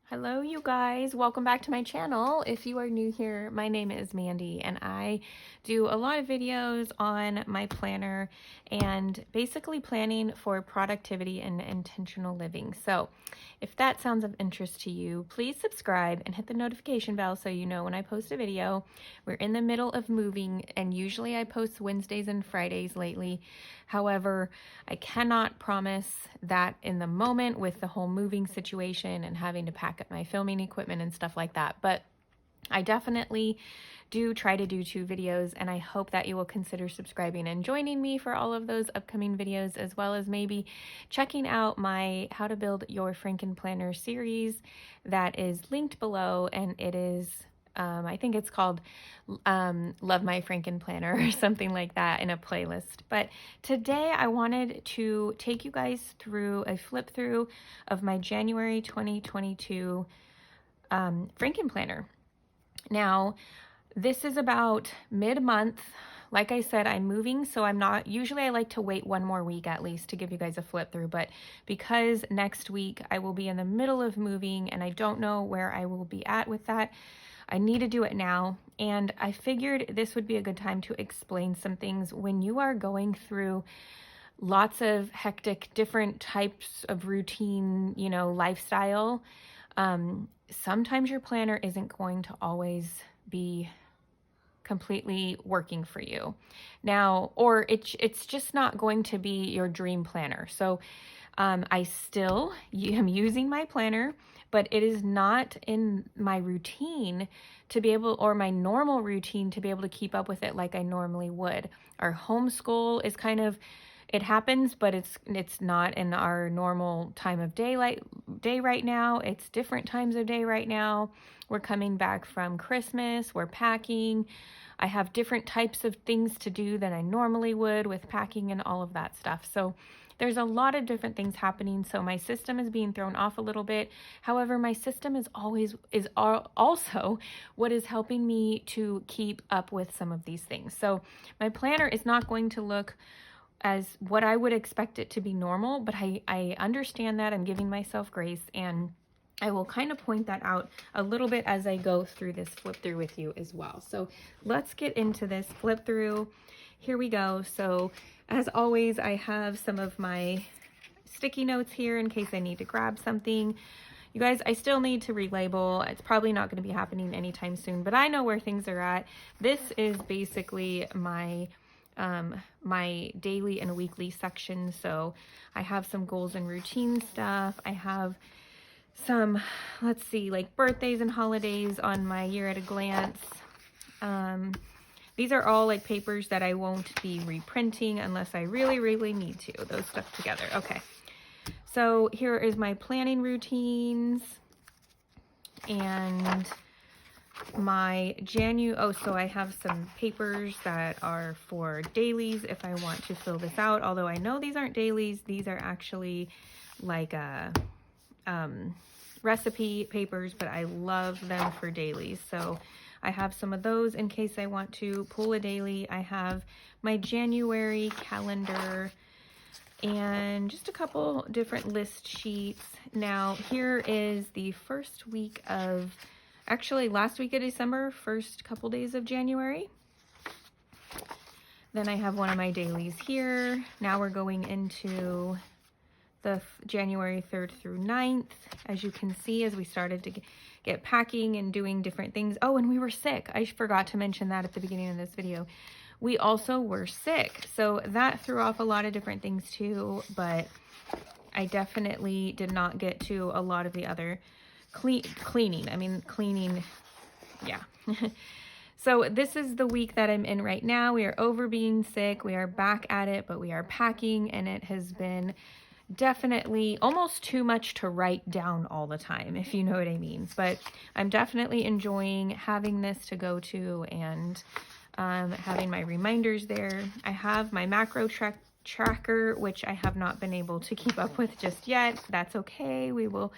Hello you guys, welcome back to my channel. If you are new here, my name is Mandy and I do a lot of videos on my planner and basically planning for productivity and intentional living. So if that sounds of interest to you, please subscribe and hit the notification bell so you know when I post a video. We're in the middle of moving and usually I post Wednesdays and Fridays lately. However, I cannot promise that in the moment with the whole moving situation and having to pack up my filming equipment and stuff like that. But I definitely do try to do 2 videos, and I hope that you will consider subscribing and joining me for all of those upcoming videos, as well as maybe checking out my How to Build Your Frankenplanner series that is linked below, and it is I think it's called Love My Frankenplanner or something like that in a playlist. But today I wanted to take you guys through a flip through of my January 2022 Frankenplanner. Now, this is about mid-month. Like I said, I'm moving, so usually I like to wait one more week at least to give you guys a flip through, but because next week I will be in the middle of moving and I don't know where I will be at with that, I need to do it now, and I figured this would be a good time to explain some things when you are going through lots of hectic, different types of routine, lifestyle. Sometimes your planner isn't going to always be completely working for you now, or it's just not going to be your dream planner. So I still am using my planner, but it is not in my routine to be able, or my normal routine to be able to keep up with it like I normally would. Our homeschool is kind of, it happens, but it's not in our normal time of day right now. It's different times of day right now. We're coming back from Christmas, we're packing. I have different types of things to do than I normally would with packing and all of that stuff. So there's a lot of different things happening, so my system is being thrown off a little bit. However, my system is also what is helping me to keep up with some of these things. So my planner is not going to look as what I would expect it to be normal, but I understand that. I'm giving myself grace, and I will kind of point that out a little bit as I go through this flip through with you as well. So let's get into this flip through. Here we go. So as always, I have some of my sticky notes here in case I need to grab something. You guys, I still need to relabel. It's probably not going to be happening anytime soon, but I know where things are at. This is basically my my daily and weekly section. So I have some goals and routine stuff. I have some, let's see, like birthdays and holidays on my year at a glance. These are all like papers that I won't be reprinting unless I really need to. Those stuck together. Okay. So here is my planning routines and my so I have some papers that are for dailies if I want to fill this out. Although I know these aren't dailies. These are actually like recipe papers, but I love them for dailies. So I have some of those in case I want to pull a daily. I have my January calendar and just a couple different list sheets. Now here is the first week of, actually last week of December, first couple days of January. Then I have one of my dailies here. Now we're going into the January 3rd through 9th. As you can see, as we started to get packing and doing different things. Oh, and we were sick. I forgot to mention that at the beginning of this video. We also were sick. So that threw off a lot of different things too, but I definitely did not get to a lot of the other cleaning, yeah. So this is the week that I'm in right now. We are over being sick. We are back at it, but we are packing, and it has been definitely almost too much to write down all the time, if you know what I mean. But I'm definitely enjoying having this to go to and having my reminders there. I have my macro tracker, which I have not been able to keep up with just yet. That's okay. We will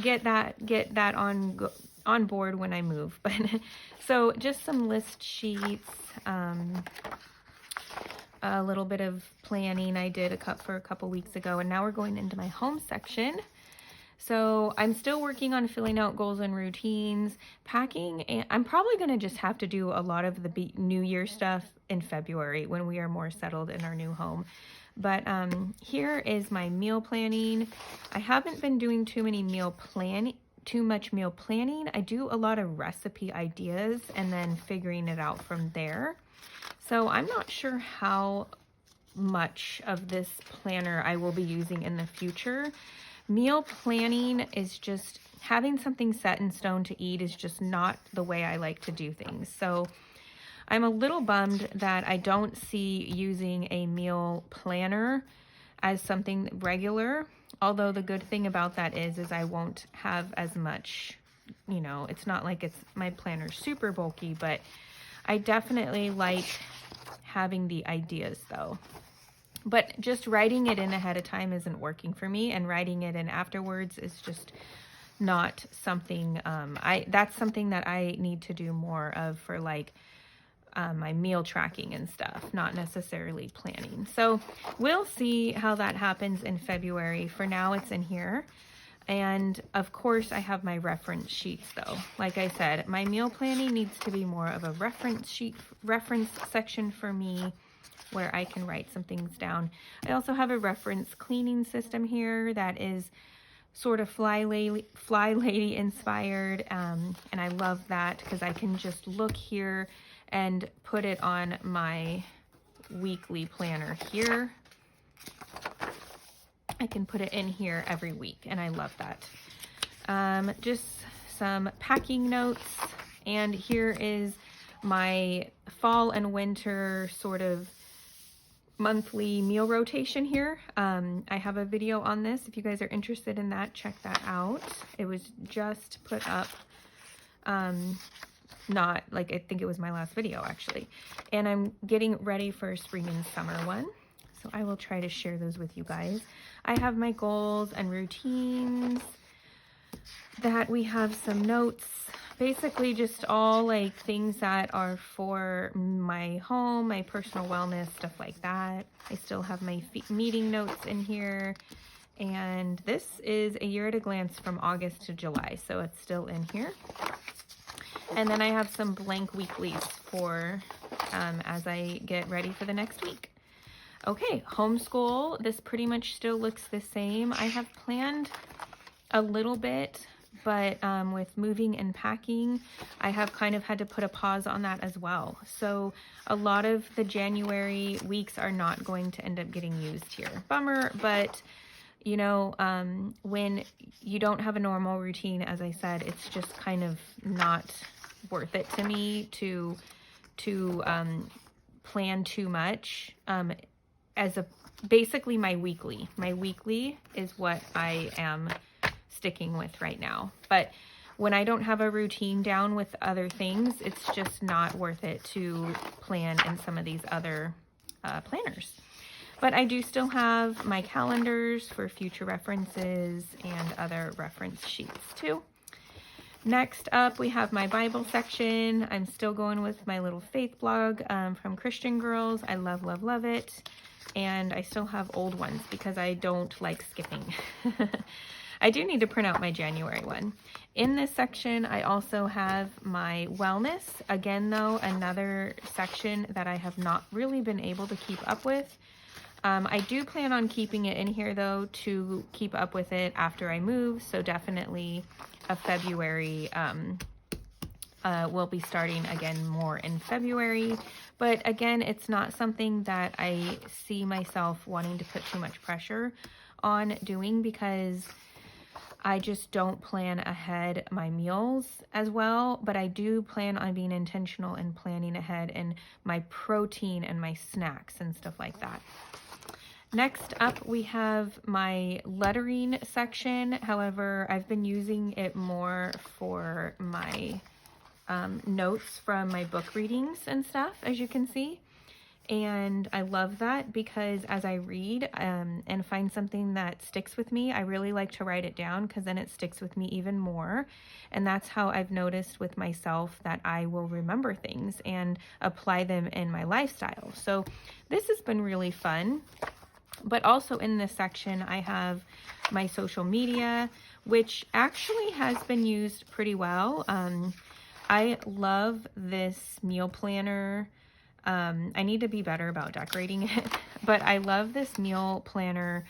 get that on board when I move. But so just some list sheets, a little bit of planning I did for a couple weeks ago, and now we're going into my home section. So I'm still working on filling out goals and routines, packing, and I'm probably going to just have to do a lot of the New Year stuff in February when we are more settled in our new home. But here is my meal planning. I haven't been doing too much meal planning. I do a lot of recipe ideas and then figuring it out from there. So I'm not sure how much of this planner I will be using in the future. Meal planning is just having something set in stone to eat is just not the way I like to do things. So I'm a little bummed that I don't see using a meal planner as something regular. Although the good thing about that is I won't have as much, you know, it's not like my planner's super bulky, but I definitely like having the ideas though. But just writing it in ahead of time isn't working for me, and writing it in afterwards is just not something, that's something that I need to do more of for like my meal tracking and stuff, not necessarily planning. So we'll see how that happens in February. For now, it's in here. And of course, I have my reference sheets though. Like I said, my meal planning needs to be more of a reference section for me where I can write some things down. I also have a reference cleaning system here that is sort of FlyLady inspired. And I love that because I can just look here and put it on my weekly planner here. I can put it in here every week, and I love that. Just some packing notes, and here is my fall and winter sort of monthly meal rotation here. I have a video on this. If you guys are interested in that, check that out. It was just put up, not like, I think it was my last video actually. And I'm getting ready for spring and summer one. So I will try to share those with you guys. I have my goals and routines that we have some notes, basically just all like things that are for my home, my personal wellness, stuff like that. I still have my meeting notes in here. And this is a year at a glance from August to July. So it's still in here. And then I have some blank weeklies for as I get ready for the next week. Okay, homeschool. This pretty much still looks the same. I have planned a little bit, but with moving and packing, I have kind of had to put a pause on that as well. So a lot of the January weeks are not going to end up getting used here. Bummer, but you know, when you don't have a normal routine, as I said, it's just kind of not worth it to me to plan too much. Basically my weekly is what I am sticking with right now. But when I don't have a routine down with other things, it's just not worth it to plan in some of these other planners. But I do still have my calendars for future references and other reference sheets too. Next up, we have my Bible section. I'm still going with my little faith blog from Christian Girls. I love, love, love it. And I still have old ones because I don't like skipping. I do need to print out my January one. In this section, I also have my wellness. Again, though, another section that I have not really been able to keep up with. I do plan on keeping it in here, though, to keep up with it after I move. So definitely a February, we'll be starting again more in February. But again, it's not something that I see myself wanting to put too much pressure on doing because I just don't plan ahead my meals as well, but I do plan on being intentional and planning ahead in my protein and my snacks and stuff like that. Next up, we have my lettering section. However, I've been using it more for my notes from my book readings and stuff, as you can see. And I love that because as I read and find something that sticks with me, I really like to write it down because then it sticks with me even more. And that's how I've noticed with myself that I will remember things and apply them in my lifestyle. So this has been really fun. But also in this section, I have my social media, which actually has been used pretty well. I love this meal planner. I need to be better about decorating it, but I love this meal planner,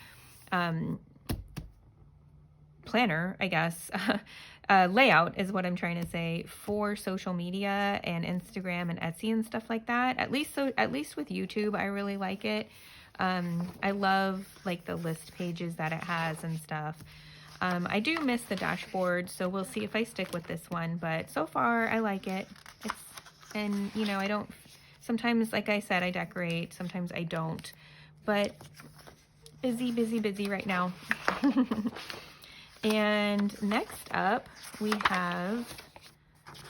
I guess. Layout is what I'm trying to say, for social media and Instagram and Etsy and stuff like that. At least with YouTube, I really like it. I love like the list pages that it has and stuff. I do miss the dashboard, so we'll see if I stick with this one, but so far I like it. And you know, I don't, sometimes, like I said, I decorate, sometimes I don't, but busy right now. And next up, we have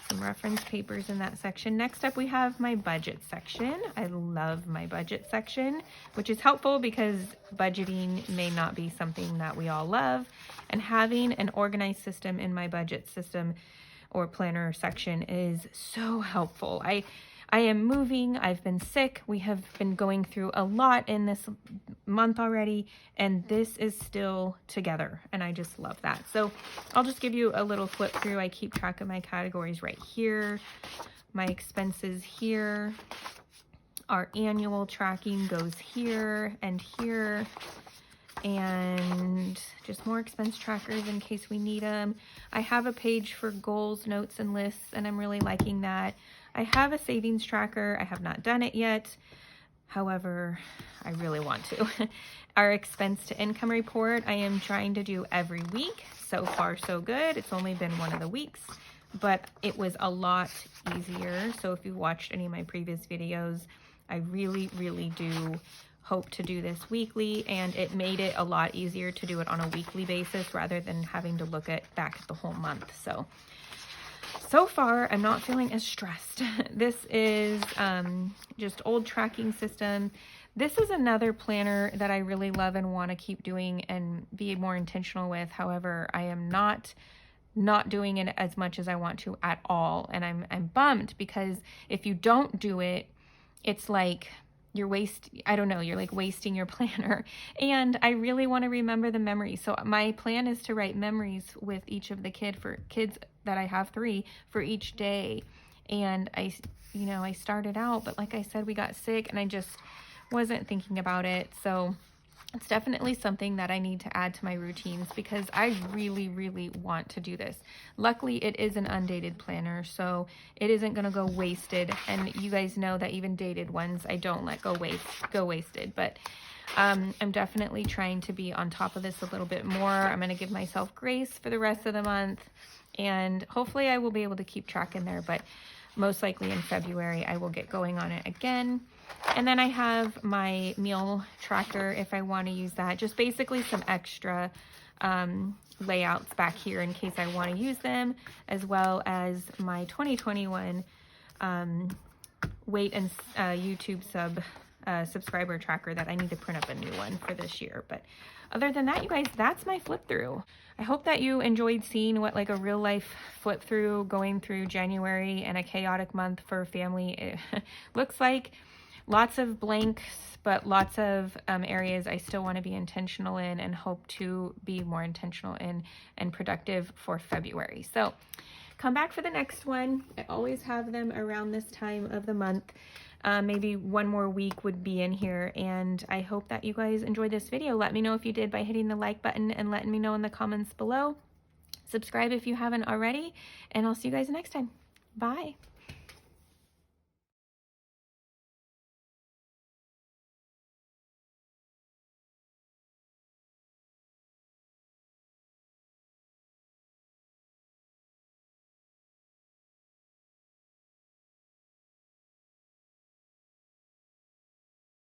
some reference papers in that section. Next up, we have my budget section. I love my budget section, which is helpful because budgeting may not be something that we all love. And having an organized system in my budget system or planner section is so helpful. I am moving, I've been sick, we have been going through a lot in this month already, and this is still together, and I just love that. So I'll just give you a little flip through. I keep track of my categories right here, my expenses here, our annual tracking goes here and here, and just more expense trackers in case we need them. I have a page for goals, notes, and lists, and I'm really liking that. I have a savings tracker. I have not done it yet. However, I really want to. Our expense to income report, I am trying to do every week. So far, so good. It's only been one of the weeks, but it was a lot easier. So if you watched any of my previous videos, I really do hope to do this weekly, and it made it a lot easier to do it on a weekly basis rather than having to look back at the whole month. So far, I'm not feeling as stressed. This is just old tracking system. This is another planner that I really love and want to keep doing and be more intentional with. However, I am not doing it as much as I want to at all. And I'm bummed because if you don't do it, it's like you're like wasting your planner. And I really want to remember the memories. So my plan is to write memories with each of the kids that I have 3 for each day. And I started out, but like I said, we got sick and I just wasn't thinking about it. So it's definitely something that I need to add to my routines because I really want to do this. Luckily, it is an undated planner, so it isn't going to go wasted. And you guys know that even dated ones, I don't let go wasted. But I'm definitely trying to be on top of this a little bit more. I'm going to give myself grace for the rest of the month, and hopefully I will be able to keep track in there. But most likely in February, I will get going on it again. And then I have my meal tracker if I want to use that. Just basically some extra layouts back here in case I want to use them, as well as my 2021 weight and YouTube subscriber tracker that I need to print up a new one for this year. But other than that, you guys, that's my flip through. I hope that you enjoyed seeing what like a real life flip through going through January and a chaotic month for family it looks like. Lots of blanks, but lots of areas I still want to be intentional in and hope to be more intentional in and productive for February. So come back for the next one. I always have them around this time of the month. Maybe one more week would be in here, and I hope that you guys enjoyed this video. Let me know if you did by hitting the like button and letting me know in the comments below. Subscribe if you haven't already, and I'll see you guys next time. Bye.